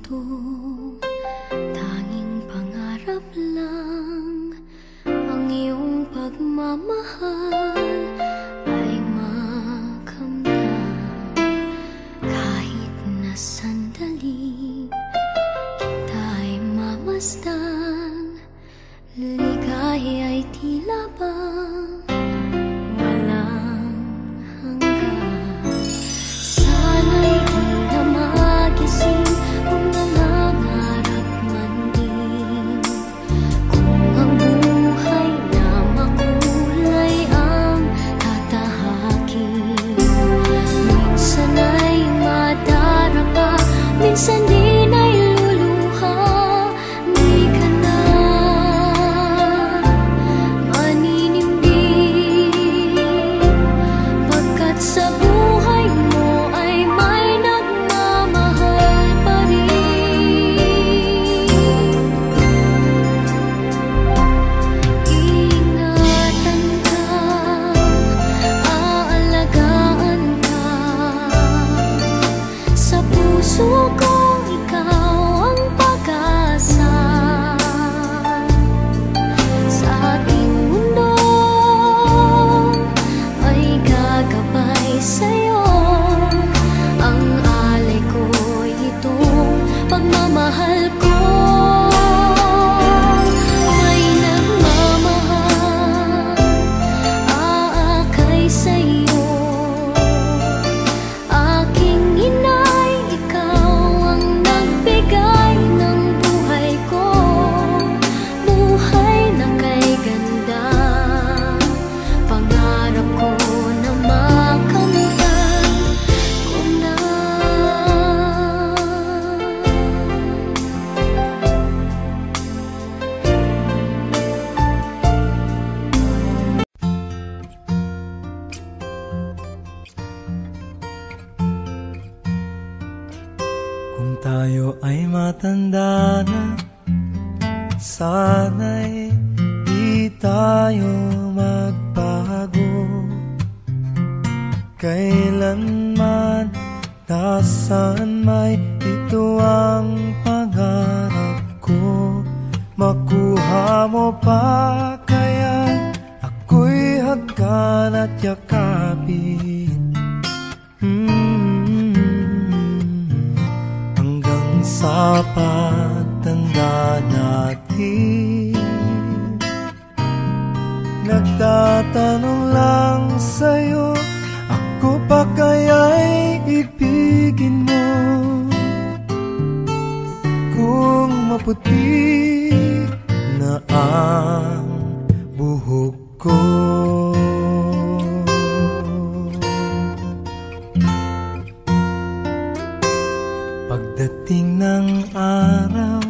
ito, tanging pangarap lang. Ang iyong pagmamahal ay makamtan. Kahit na sandali kita'y mamasdan, ligaya ay tila bang walang hanggan. Sana'y di na magising kung nangangarap man din, kung ang buhay na makulay ang tatahakin. Minsan ay madarapa, minsan din ay luluha. Di ka na maninindig, pagkat sa buhay mo ay may nagmamahal pa rin. Iingatan ka, aalagaan ka, sa puso ko ikaw ang pag-asa. Sa ating mundo ay gagabay sa'yo, ang alay ko'y itong pagmamahal ko. May nagmamahal, aakay sa'yo. Aking inay, ikaw ang nagbigay ng buhay ko, buhay na kay ganda. Pangarap ko na makamtan ko na. Kung tayo ay matanda na, sana'y di tayo magbago. Kailanman, nasaan may ito ang pangarap ko. Makuha mo pa kaya ako'y hagkan at yakapin. Hanggang sa pagtanda natin, nagtatanong lang sa'yo, ako pa kaya'y ibigin mo? Kung maputi na ang buhok ko, pagdating ng araw,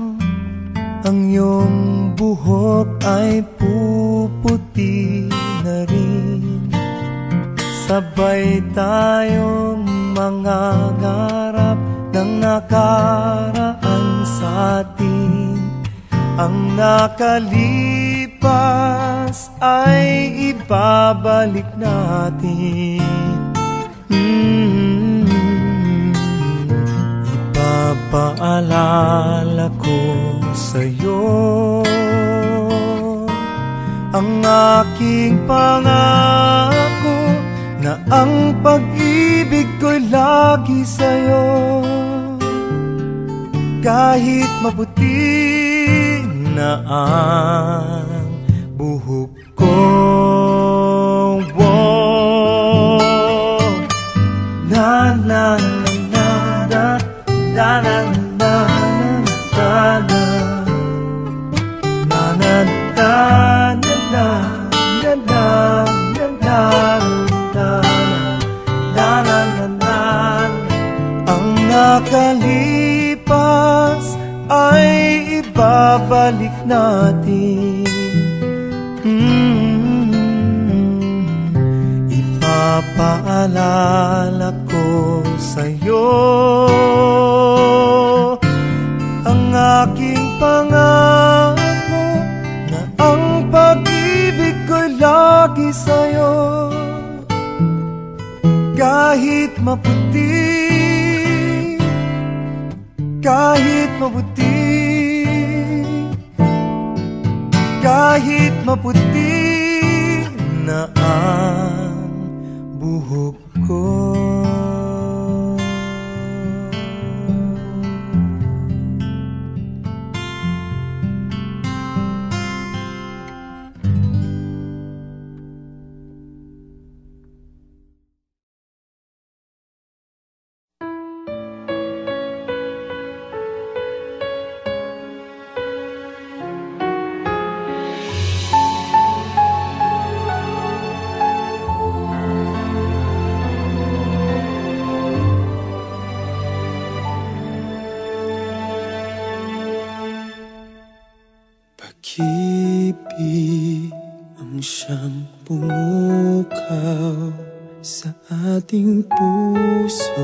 ang iyong buhok ay puputi na rin. Sabay tayong mangangarap ng nakaraan sa atin. Ang nakalipas ay ibabalik natin. Ipapaalala ko sa'yo ang aking pangako, na ang pag-ibig ko'y lagi sa'yo. Kahit maputi na ang buhok ko, na na na na na na na na na na na ang nakalipas ay ibabalik natin. Ipapaalala ko sa'yo ang aking pangako, na ang pag-ibig ko'y lagi sa'yo. Kahit maputi, kahit maputi, kahit maputi na ang buhok ko. Pag-ibig ang siyang pumukaw sa ating puso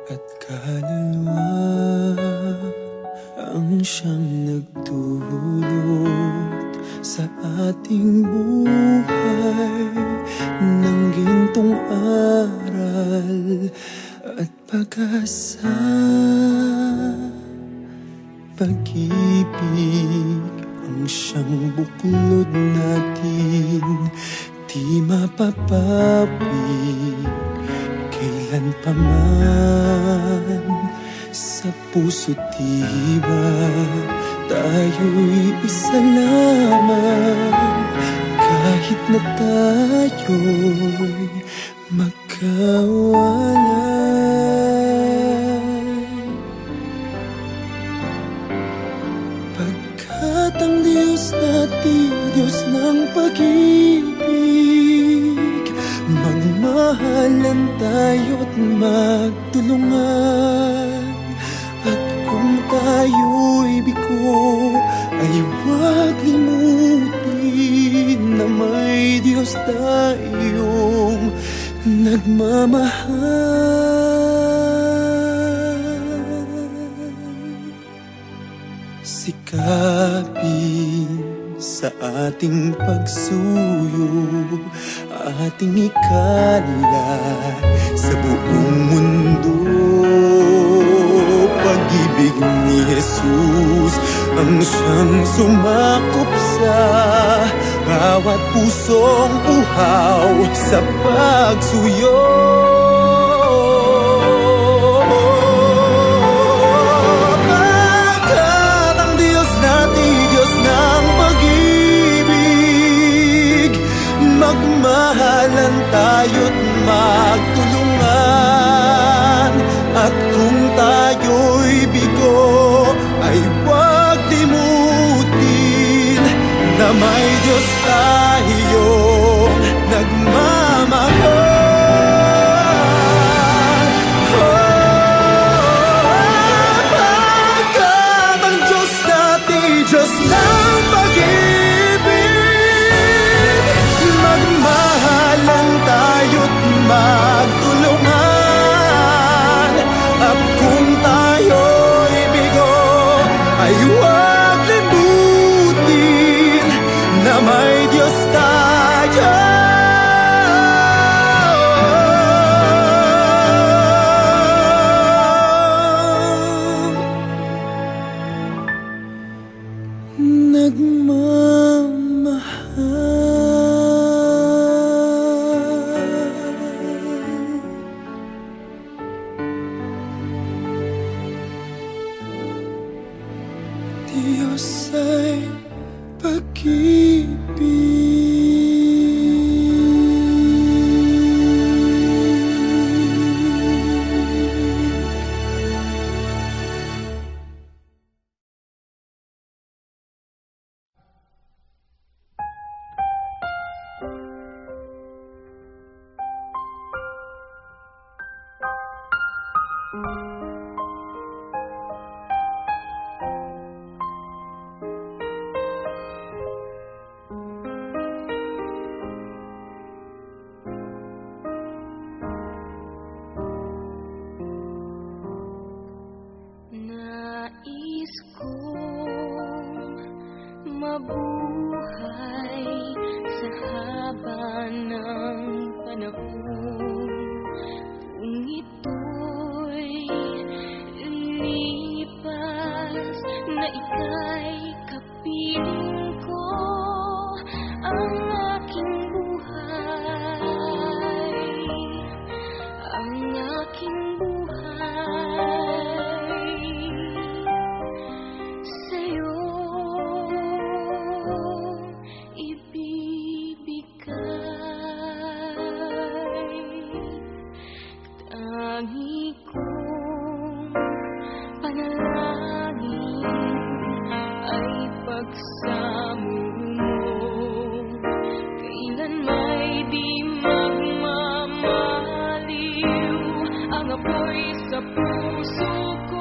at kaluluwa, ang siyang nagdulot sa ating buhay ng gintong aral at pag-asa. Pag-ibig ang siyang buklod natin, di mapapawid kailan pa man. Sa puso't diwa tayo'y isa lamang, kahit na tayo'y magkawalay. Pagkat ang Diyos natin, Diyos ng pag-ibig, magmahalan tayo't magtulungan. At kung tayo'y bigo, ay huwag limutin na may Diyos tayong nagmamahal. Sikapin sa ating pagsuyo, ating ikalat sa buong mundo. Pag-ibig ni Jesus ang siyang sumakop sa bawat pusong uhaw sa pagsuyo. Pagkat ang Diyos natin, Diyos ng pag-ibig, magmahalan tayo't magtulungan. At kung tayo'y bigo, ay huwag limutin na may Diyos tayong nagmamahal. Pagkat ang Diyos natin, Diyos ng pag-ibig, magmahalan tayo't magtulungan. At kung tayo'y bigo, ay huwag limutin na may Diyos tayo. Diyos ay Nais kong mabuhay sa haba ng panahon, kung ito'y Tangi kong panalangin ay pagsamo mo, kailan may di magmamaliw ang apoy sa puso ko.